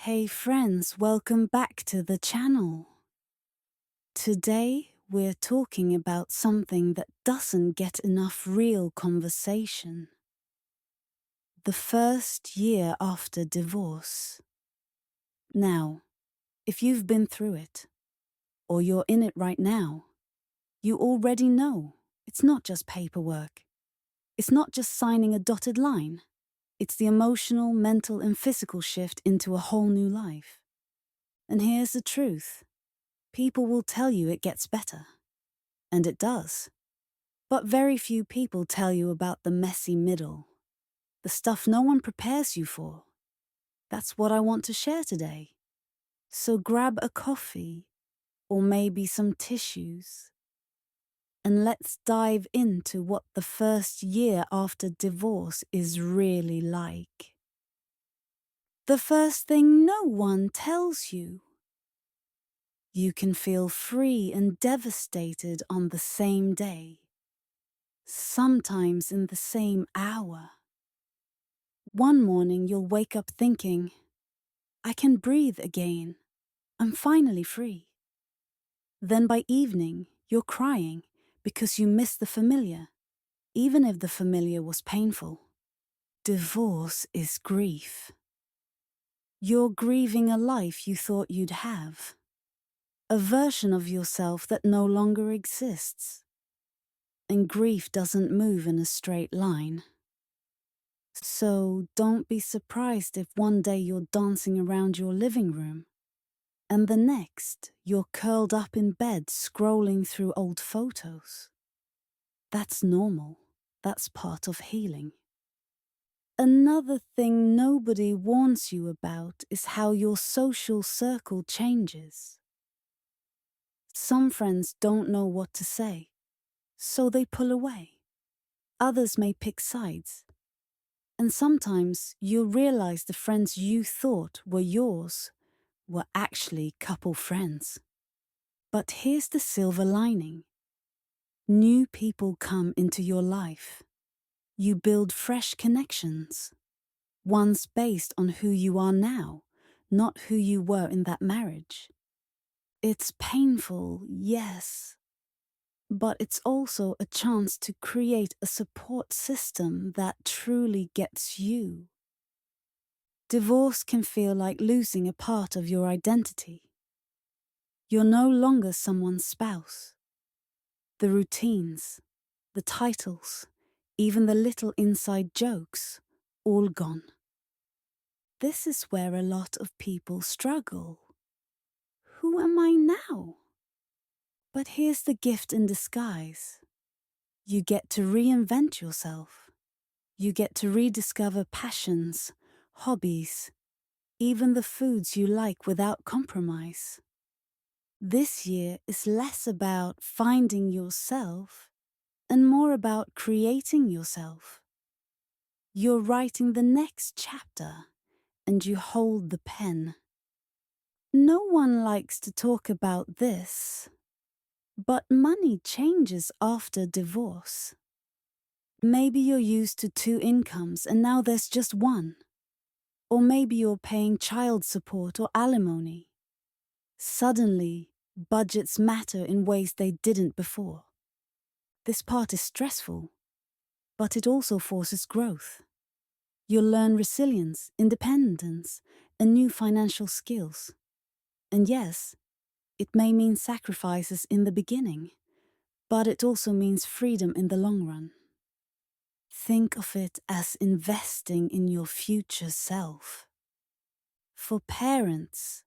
Hey friends, welcome back to the channel. Today we're talking about something that doesn't get enough real conversation. The first year after divorce. Now, if you've been through it, or you're in it right now, you already know it's not just paperwork. It's not just signing a dotted line. It's the emotional, mental, and physical shift into a whole new life. And here's the truth. People will tell you it gets better. And it does. But very few people tell you about the messy middle. The stuff no one prepares you for. That's what I want to share today. So grab a coffee, or maybe some tissues, and let's dive into what the first year after divorce is really like. The first thing no one tells you. You can feel free and devastated on the same day. Sometimes in the same hour. One morning you'll wake up thinking, I can breathe again. I'm finally free. Then by evening, you're crying because you miss the familiar, even if the familiar was painful. Divorce is grief. You're grieving a life you thought you'd have. A version of yourself that no longer exists. And grief doesn't move in a straight line. So don't be surprised if one day you're dancing around your living room, and the next you're curled up in bed scrolling through old photos. That's normal. That's part of healing. Another thing nobody warns you about is how your social circle changes. Some friends don't know what to say, so they pull away. Others may pick sides. And sometimes you'll realize the friends you thought were yours were actually couple friends. But here's the silver lining. New people come into your life. You build fresh connections. Ones based on who you are now, not who you were in that marriage. It's painful, yes. But it's also a chance to create a support system that truly gets you. Divorce can feel like losing a part of your identity. You're no longer someone's spouse. The routines, the titles, even the little inside jokes, all gone. This is where a lot of people struggle. Who am I now? But here's the gift in disguise. You get to reinvent yourself. You get to rediscover passions, hobbies, even the foods you like without compromise. This year is less about finding yourself and more about creating yourself. You're writing the next chapter and you hold the pen. No one likes to talk about this, but money changes after divorce. Maybe you're used to 2 incomes and now there's just one. Or maybe you're paying child support or alimony. Suddenly, budgets matter in ways they didn't before. This part is stressful, but it also forces growth. You'll learn resilience, independence, and new financial skills. And yes, it may mean sacrifices in the beginning, but it also means freedom in the long run. Think of it as investing in your future self. For parents,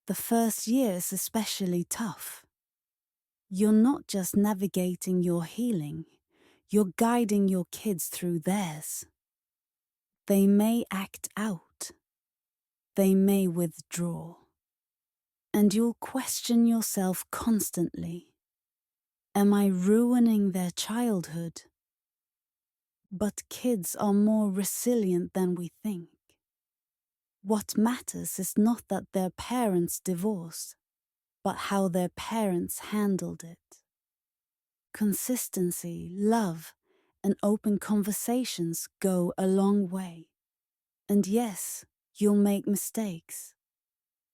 the first year is especially tough. You're not just navigating your healing, you're guiding your kids through theirs. They may act out. They may withdraw. And you'll question yourself constantly. Am I ruining their childhood? But kids are more resilient than we think. What matters is not that their parents divorced, but how their parents handled it. Consistency, love, and open conversations go a long way. And yes, you'll make mistakes.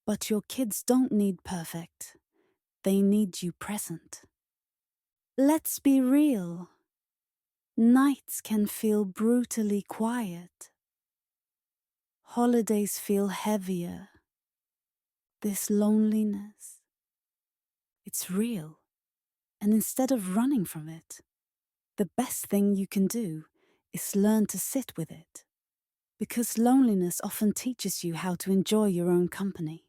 But your kids don't need perfect. They need you present. Let's be real. Nights can feel brutally quiet. Holidays feel heavier. This loneliness, it's real. And instead of running from it, the best thing you can do is learn to sit with it. Because loneliness often teaches you how to enjoy your own company.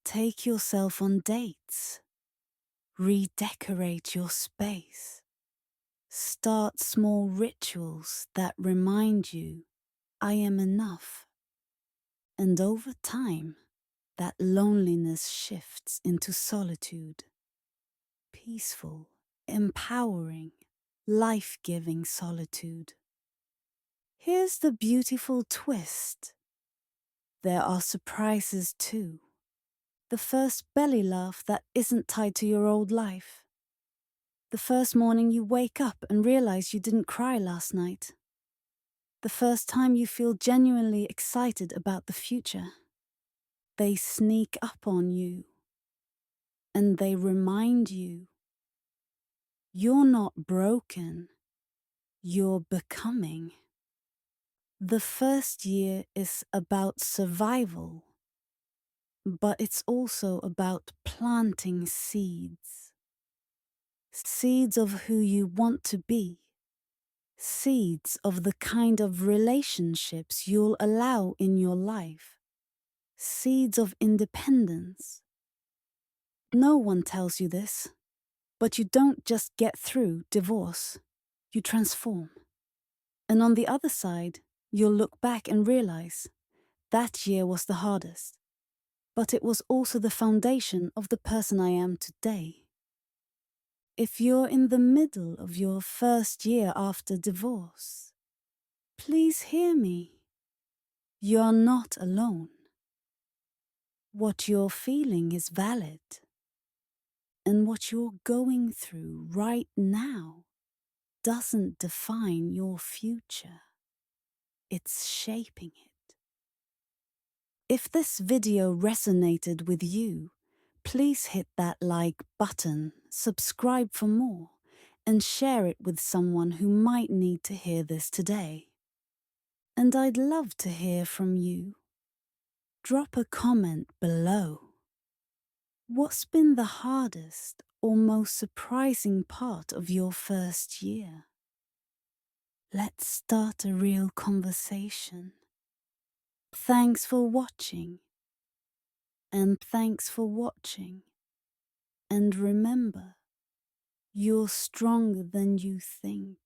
Take yourself on dates. Redecorate your space. Start small rituals that remind you, I am enough. And over time, that loneliness shifts into solitude. Peaceful, empowering, life-giving solitude. Here's the beautiful twist. There are surprises too. The first belly laugh that isn't tied to your old life. The first morning you wake up and realize you didn't cry last night. The first time you feel genuinely excited about the future. They sneak up on you and they remind you you're not broken, you're becoming. The first year is about survival, but it's also about planting seeds. Seeds of who you want to be. Seeds of the kind of relationships you'll allow in your life. Seeds of independence. No one tells you this, but you don't just get through divorce, you transform. And on the other side, you'll look back and realize that year was the hardest, but it was also the foundation of the person I am today. If you're in the middle of your first year after divorce, please hear me. You're not alone. What you're feeling is valid. And what you're going through right now doesn't define your future. It's shaping it. If this video resonated with you, please hit that like button, subscribe for more, and share it with someone who might need to hear this today. And I'd love to hear from you. Drop a comment below. What's been the hardest or most surprising part of your first year? Let's start a real conversation. Thanks for watching. And thanks for watching. And remember, you're stronger than you think.